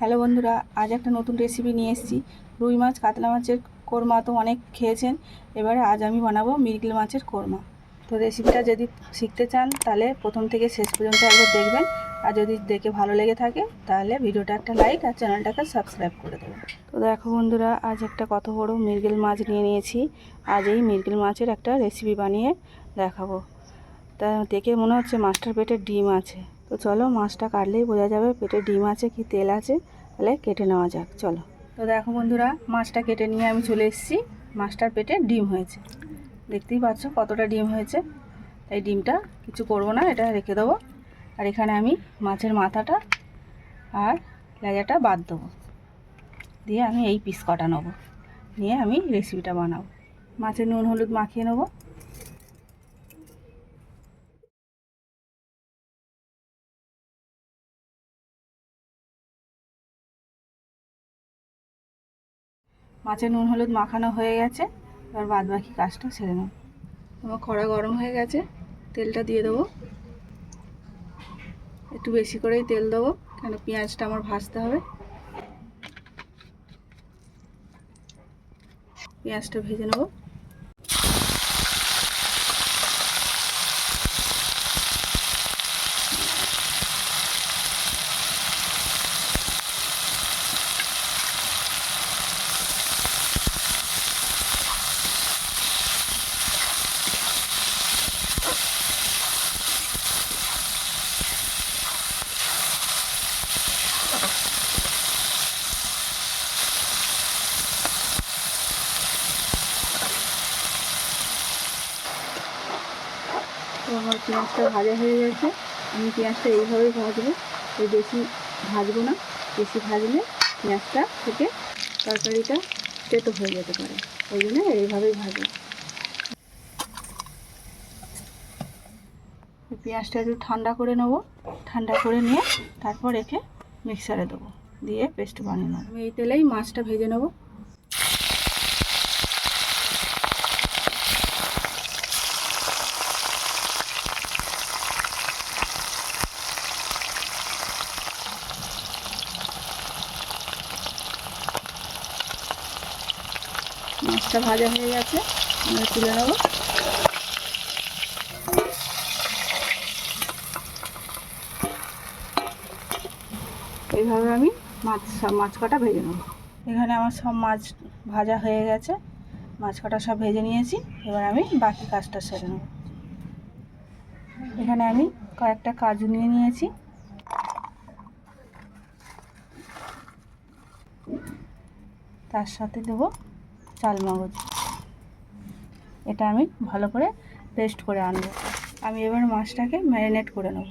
Hello বন্ধুরা, আজ একটা নতুন রেসিপি নিয়ে এসেছি। রুই মাছ কাতলা মাছের কোরমা তো অনেক খেয়েছেন, এবারে আজ আমি বানাবো মৃগেল মাছের কোরমা। তো রেসিপিটা যদি শিখতে চান তাহলে প্রথম থেকে শেষ পর্যন্ত একবার দেখবেন, আর যদি দেখে ভালো লেগে থাকে তাহলে ভিডিওটা একটা লাইক আর চ্যানেলটাকে সাবস্ক্রাইব করে দেবেন। তো দেখো বন্ধুরা, আজ একটা কত বড় মৃগেল মাছ নিয়ে নিয়েছি। আজ এই মৃগেল মাছের একটা রেসিপি বানিয়ে দেখাবো। তা দেখে মনে হচ্ছে মাছটার পেটে ডিম আছে। তো চলো, মাছটা কাটলেই বোঝা যাবে পেটে ডিম আছে কি তেল আছে। তাহলে কেটে নেওয়া যাক, চলো। তো দেখো বন্ধুরা, মাছটা কেটে নিয়ে আমি চলে এসেছি। মাছটার পেটে ডিম হয়েছে, দেখতেই পাচ্ছ কতটা ডিম হয়েছে। তাই ডিমটা কিছু করব না, এটা রেখে দেবো। আর এখানে আমি মাছের মাথাটা আর লেজাটা বাদ দেবো, দিয়ে আমি এই পিস কটা নেবো, নিয়ে আমি রেসিপিটা বানাবো। মাছের নুন হলুদ মাখিয়ে নেবো। মাছের নুন হলুদ মাখানো হয়ে গেছে, এবার বাদ বাকি কাজটা সেরে নেব। আমার কড়া গরম হয়ে গেছে, তেলটা দিয়ে দেবো। একটু বেশি করেই তেল দেবো, কেন পেঁয়াজটা আমার ভাজতে হবে। পেঁয়াজটা ভেজে নেব। তো আমার পেঁয়াজটা ভাজা হয়ে গেছে। আমি পেঁয়াজটা এইভাবেই ভাজবো, তো বেশি ভাজবো না। বেশি ভাজলে পেঁয়াজটা থেকে তরকারিটা তেতো হয়ে যেতে পারে, ওই জন্য এইভাবেই ভাজবো। পেঁয়াজটা একটু ঠান্ডা করে নেবো, ঠান্ডা করে নিয়ে তারপর একে মিক্সারে দেবো, দিয়ে পেস্ট বানিয়ে নেবো। আমি এই তেলেই মাছটা ভেজে নেবো। মাছটা ভাজা হয়ে গেছে, আমরা তুলে নেব। এইভাবে আমি মাছ কটা ভেজে নেব। এখানে আমার সব মাছ ভাজা হয়ে গেছে, মাছ কটা সব ভেজে নিয়েছি। এবার আমি বাকি কাজটা সেরে নেব। এখানে আমি কয়েকটা কাজু নিয়ে নিয়েছি, তার সাথে দেবো চালমগজ। এটা আমি ভালো করে পেস্ট করে আনবো। আমি এবার মাছটাকে ম্যারিনেট করে নেব।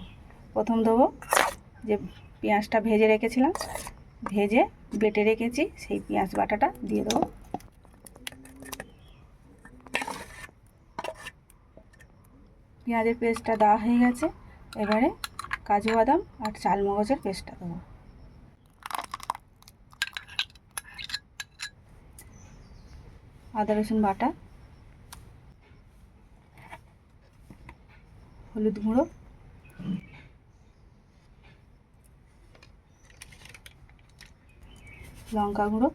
প্রথম দেবো যে পেঁয়াজটা ভেজে রেখেছিলাম, ভেজে বেটে রেখেছি, সেই পেঁয়াজ বাটাটা দিয়ে দেবো। পেঁয়াজের পেস্টটা দেওয়া হয়ে গেছে, এবারে কাজু বাদাম আর চালমগজের পেস্টটা দেবো। আদা রসুন বাটা, হলুদ গুঁড়ো, লঙ্কা গুঁড়ো,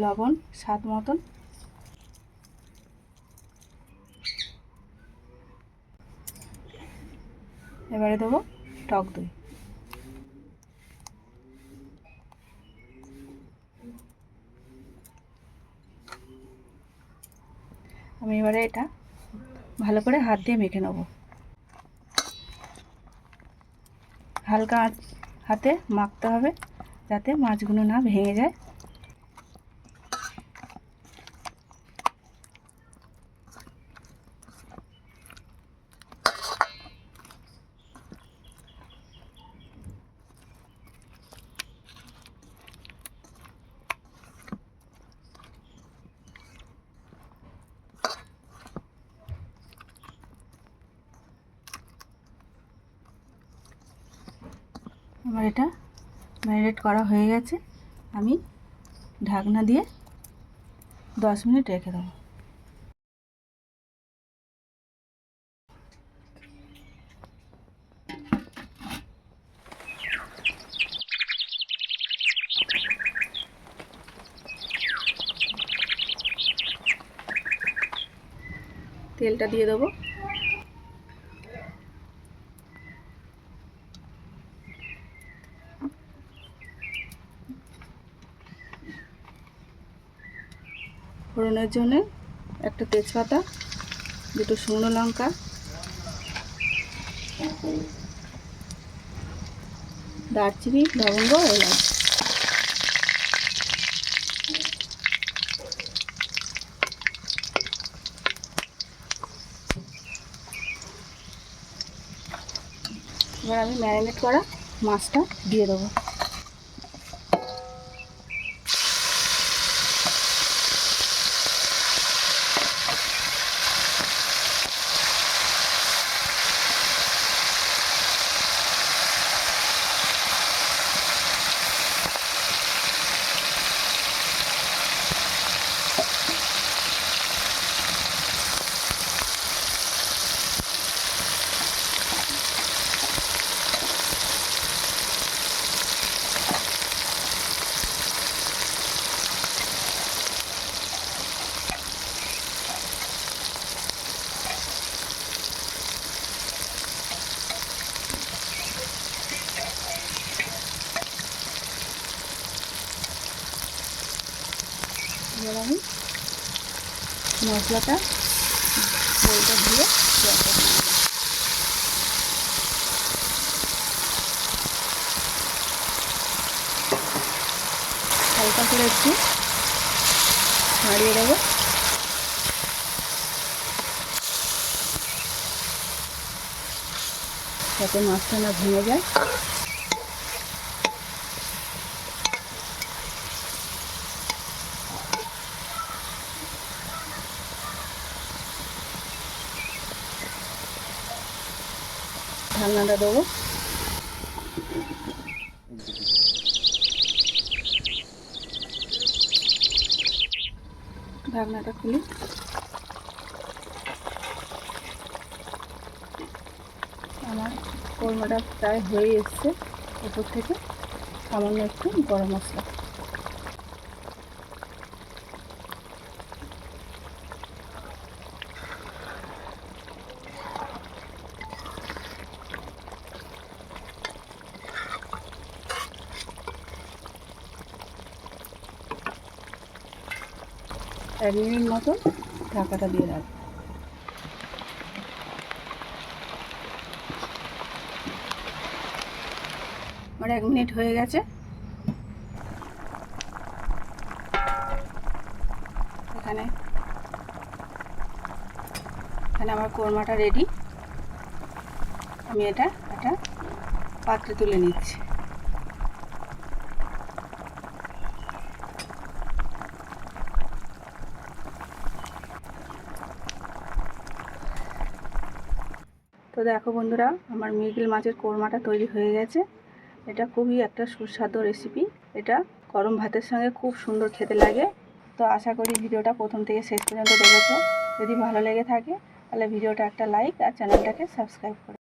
লবণ স্বাদ মতন, এবারে দেবো টক দই। আমি এবারে এটা ভালো করে হাত দিয়ে মেখে নেব। হালকা হাতে মাখতে হবে, যাতে মাছগুলো না ভেঙে যায়। আমার এটা ম্যারিনেট করা হয়ে গেছে, আমি ঢাকনা দিয়ে 10 মিনিট রেখে দেবো। তেলটা দিয়ে দেবো। ফোড়নের জন্য একটা তেজপাতা, দুটো শুকনো লঙ্কা, দারচিনি, লবঙ্গ, এলাচ। এবার আমি ম্যারিনেট করা মাছটা দিয়ে দেবো। এবার আমি মশলাটা বলটা দিয়ে হালকা করে একটু নাড়িয়ে দেবো। যাতে মাছটা না ভেঙে যায়। ঢাকনাটা দেবো। ঢাকনাটা খুলি। আমার কোরমাটা প্রায় হয়ে এসছে। উপর থেকে সামান্য একটু গরম মশলা। এক মিনিট মতো ঢাকাটা দিয়ে রাখবো। আমার 1 মিনিট হয়ে গেছে। এখানে আমার কোরমাটা রেডি। আমি এটা একটা পাত্রে তুলে নিচ্ছি। তো দেখো বন্ধুরা, আমার মৃগেল মাছের কোরমাটা তৈরি হয়ে গেছে। এটা খুবই একটা সুস্বাদু রেসিপি। এটা গরম ভাতের সঙ্গে খুব সুন্দর খেতে লাগে। তো আশা করি ভিডিওটা প্রথম থেকে শেষ পর্যন্ত দেখেছো। যদি ভালো লেগে থাকে তাহলে ভিডিওটা একটা লাইক আর চ্যানেলটাকে সাবস্ক্রাইব করো।